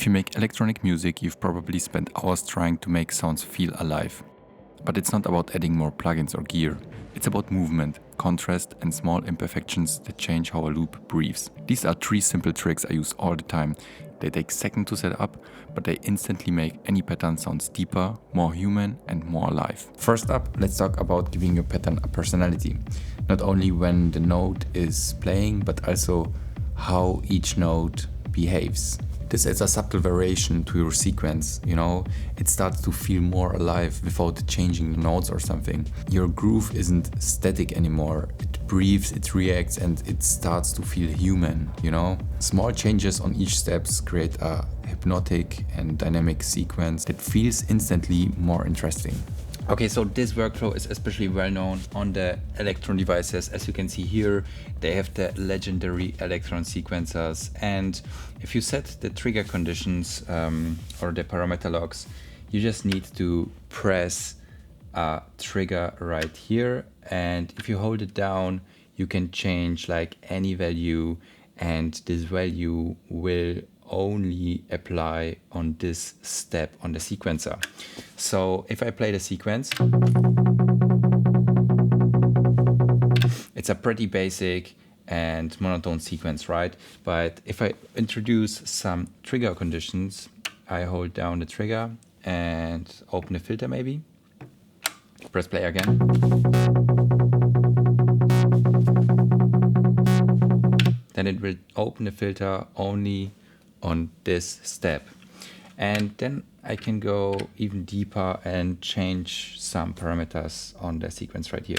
If you make electronic music, you've probably spent hours trying to make sounds feel alive. But it's not about adding more plugins or gear. It's about movement, contrast, and small imperfections that change how a loop breathes. These are 3 simple tricks I use all the time. They take seconds to set up, but they instantly make any pattern sounds deeper, more human, and more alive. First up, let's talk about giving your pattern a personality. Not only when the note is playing, but also how each note behaves. This adds a subtle variation to your sequence, it starts to feel more alive without changing the notes or something. Your groove isn't static anymore, it breathes, it reacts, and it starts to feel human, Small changes on each steps create a hypnotic and dynamic sequence that feels instantly more interesting. Okay, so this workflow is especially well known on the Electron devices. As you can see here, they have the legendary Electron sequencers. And if you set the trigger conditions or the parameter locks, you just need to press a trigger right here. And if you hold it down, you can change like any value, and this value will only apply on this step on the sequencer. So if I play the sequence, it's a pretty basic and monotone sequence, right? But if I introduce some trigger conditions, I hold down the trigger and open the filter maybe, press play again. Then it will open the filter only on this step. And then I can go even deeper and change some parameters on the sequence right here.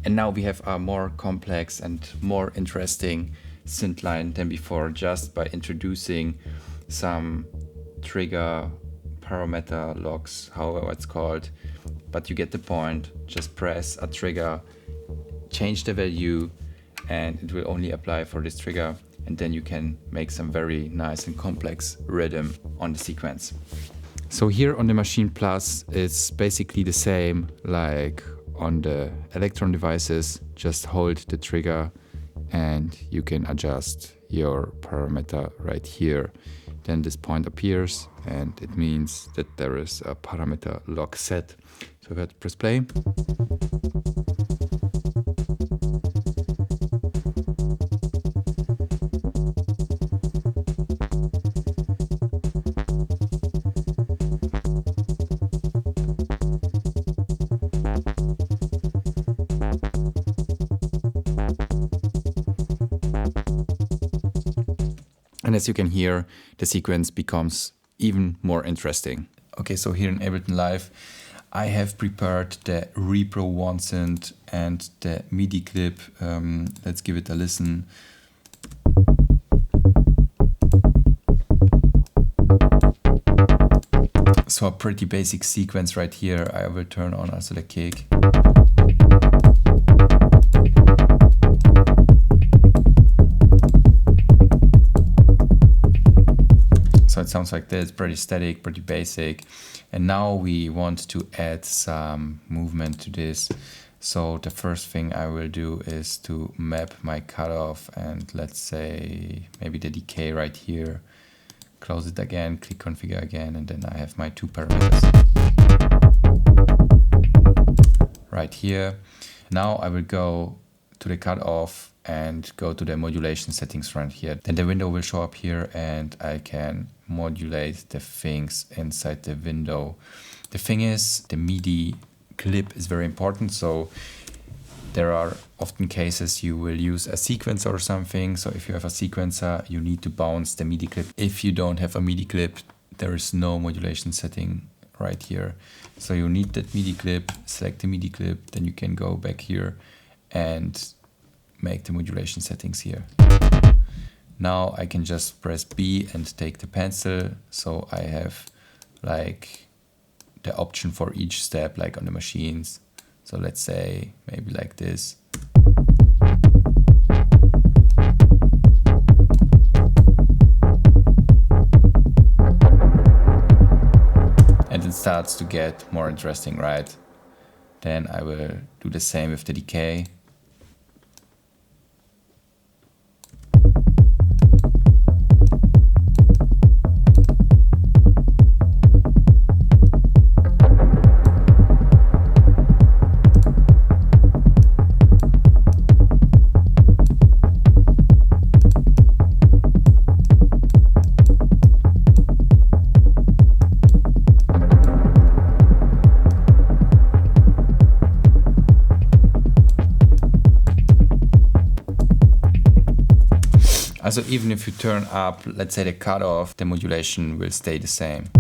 Now we have a more complex and more interesting synth line than before, just by introducing some trigger parameter locks, however it's called. But you get the point. Just press a trigger, change the value, and it will only apply for this trigger. And then you can make some very nice and complex rhythm on the sequence. So here on the Machine Plus, it's basically the same like on the Electron devices. Just hold the trigger and you can adjust your parameter right here. Then this point appears and it means that there is a parameter lock set. So if I press play, and as you can hear, the sequence becomes even more interesting. Okay, so here in Ableton Live, I have prepared the Repro 1 synth and the MIDI clip. Let's give it a listen. So a pretty basic sequence right here. I will turn on also the kick. So it sounds like this, pretty static, pretty basic. And now we want to add some movement to this. So the first thing I will do is to map my cutoff and let's say maybe the decay right here. Close it again, click configure again, and then I have my two parameters right here. Now I will go to the cutoff and go to the modulation settings right here. Then the window will show up here and I can modulate the things inside the window. The thing is, the MIDI clip is very important. So there are often cases you will use a sequencer or something. So if you have a sequencer, you need to bounce the MIDI clip. If you don't have a MIDI clip, there is no modulation setting right here. So you need that MIDI clip, select the MIDI clip, then you can go back here and make the modulation settings here. Now I can just press B and take the pencil. So I have like the option for each step, like on the machines. So let's say maybe like this. And it starts to get more interesting, right? Then I will do the same with the decay. Also even if you turn up, let's say the cutoff, the modulation will stay the same.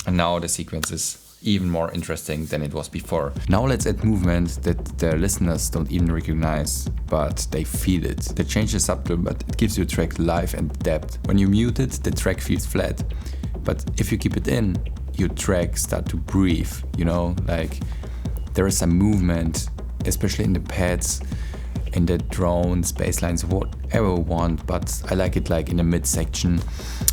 And now the sequence is even more interesting than it was before. Now let's add movement that the listeners don't even recognize, but they feel it. The change is subtle, but it gives your track life and depth. When you mute it, the track feels flat. But if you keep it in, your track start to breathe, you know, like there is some movement, especially in the pads, in the drones, bass lines, whatever you want, but I like it like in the mid section.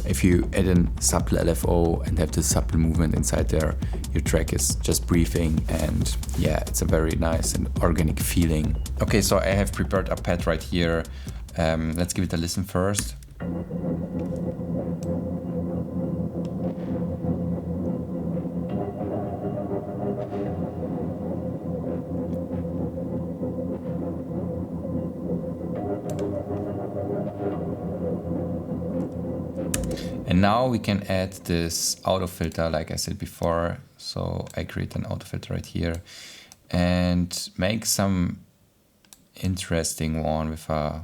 If you add a subtle LFO and have the subtle movement inside there, your track is just breathing, and yeah, it's a very nice and organic feeling. Okay, so I have prepared a pad right here. Let's give it a listen first. And now we can add this auto filter, like I said before. So I create an auto filter right here and make some interesting one with a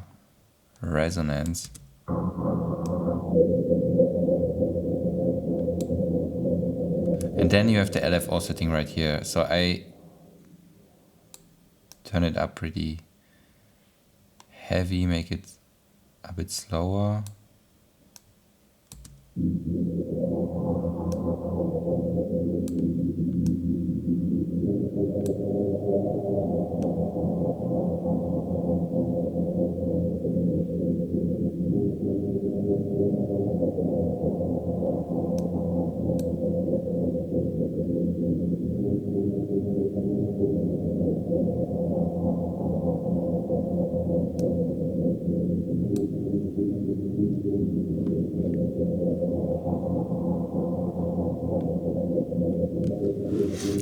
resonance. And then you have the LFO setting right here. So I turn it up pretty heavy, make it a bit slower.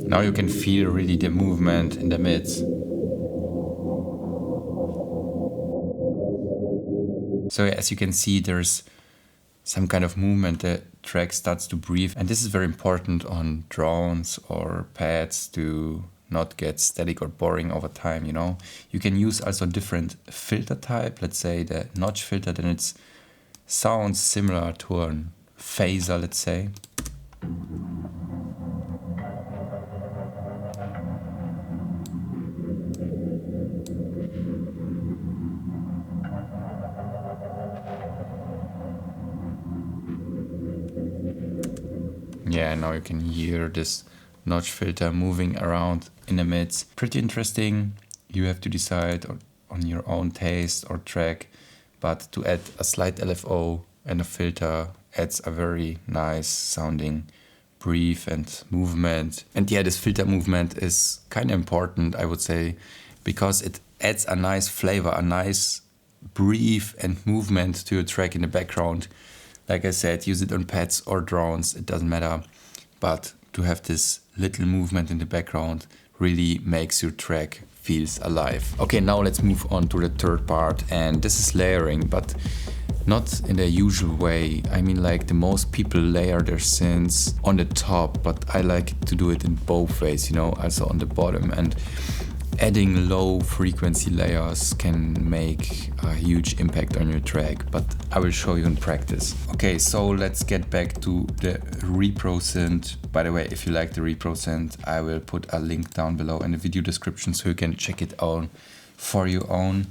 Now you can feel really the movement in the mids. So as you can see, there's some kind of movement, the track starts to breathe. And this is very important on drones or pads to not get static or boring over time, you know. You can use also different filter type. Let's say the notch filter, then it sounds similar to a phaser, let's say. fine. Now you can hear this notch filter moving around in the midst. Pretty interesting. You have to decide on your own taste or track, but to add a slight LFO and a filter adds a very nice sounding breathe and movement. And yeah, this filter movement is kind of important, I would say, because it adds a nice flavor, a nice breathe and movement to your track in the background. Like I said, use it on pads or drones, it doesn't matter. But to have this little movement in the background really makes your track feels alive. Okay, now let's move on to the third part, and this is layering, but not in the usual way. I mean, like the most people layer their synths on the top, but I like to do it in both ways, you know, also on the bottom. And adding low frequency layers can make a huge impact on your track, but I will show you in practice. Okay, so let's get back to the Repro synth. By the way, if you like the Repro synth, I will put a link down below in the video description so you can check it out for your own.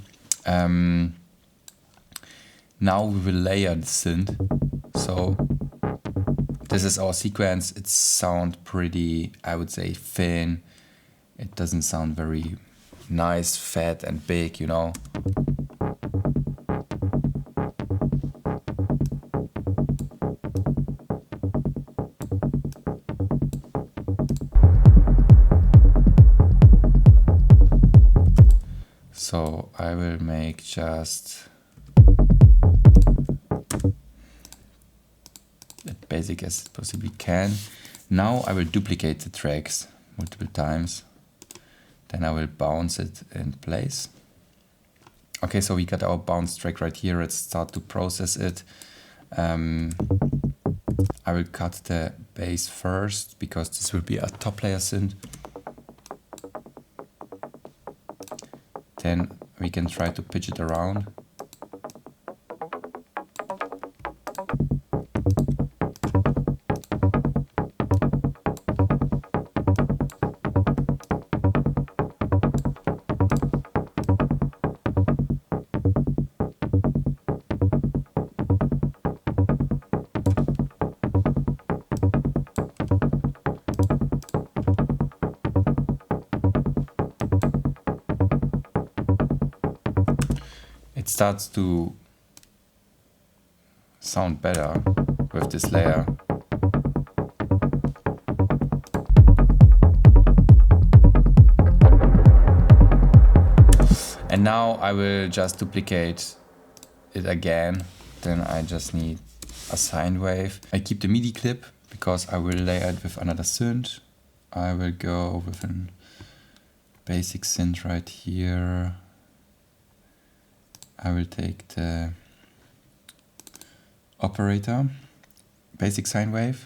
Now we will layer the synth. So this is our sequence. It sounds pretty, I would say, thin. It doesn't sound very nice, fat and big, you know. So I will make just as basic as possibly can. Now I will duplicate the tracks multiple times. Then I will bounce it in place. Okay, so we got our bounce track right here. Let's start to process it. I will cut the bass first because this will be a top layer synth. Then we can try to pitch it around. It starts to sound better with this layer. And now I will just duplicate it again. Then I just need a sine wave. I keep the MIDI clip because I will layer it with another synth. I will go with a basic synth right here. I will take the operator, basic sine wave.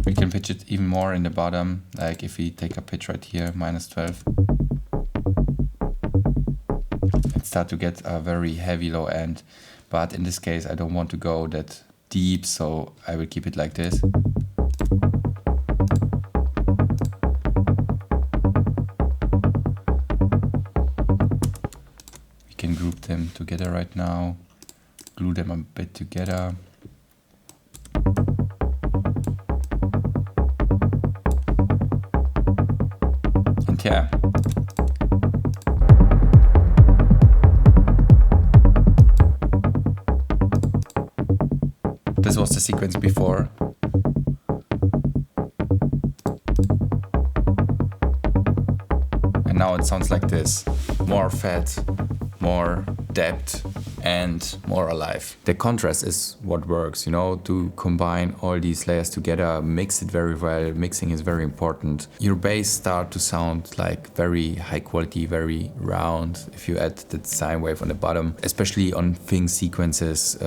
We can pitch it even more in the bottom, like if we take a pitch right here, -12. It starts to get a very heavy low end, but in this case I don't want to go that deep, so I will keep it like this. We can group them together right now, glue them a bit together. Yeah. This was the sequence before. And now it sounds like this. More fat, more depth, and more alive. The contrast is what works, you know, to combine all these layers together, mix it very well. Mixing is very important. Your bass start to sound like very high quality, very round if you add the sine wave on the bottom, especially on thin sequences,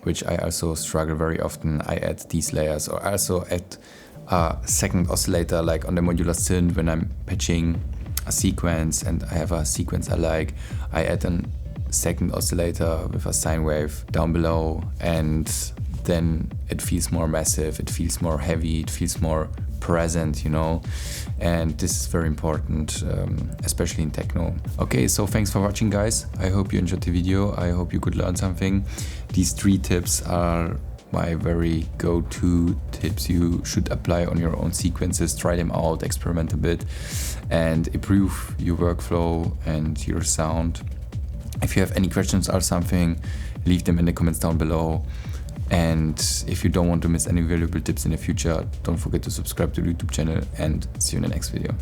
which I also struggle very often. I add these layers, or also add a second oscillator, like on the modular synth when I'm patching a sequence and I have a sequence I like, I add a second oscillator with a sine wave down below, and then it feels more massive, it feels more heavy, it feels more present, you know, and this is very important, especially in techno. Okay, so thanks for watching, guys. I hope you enjoyed the video. I hope you could learn something. These 3 tips are my very go-to tips you should apply on your own sequences. Try them out, experiment a bit, and improve your workflow and your sound. If you have any questions or something, leave them in the comments down below. And if you don't want to miss any valuable tips in the future, don't forget to subscribe to the YouTube channel, and see you in the next video.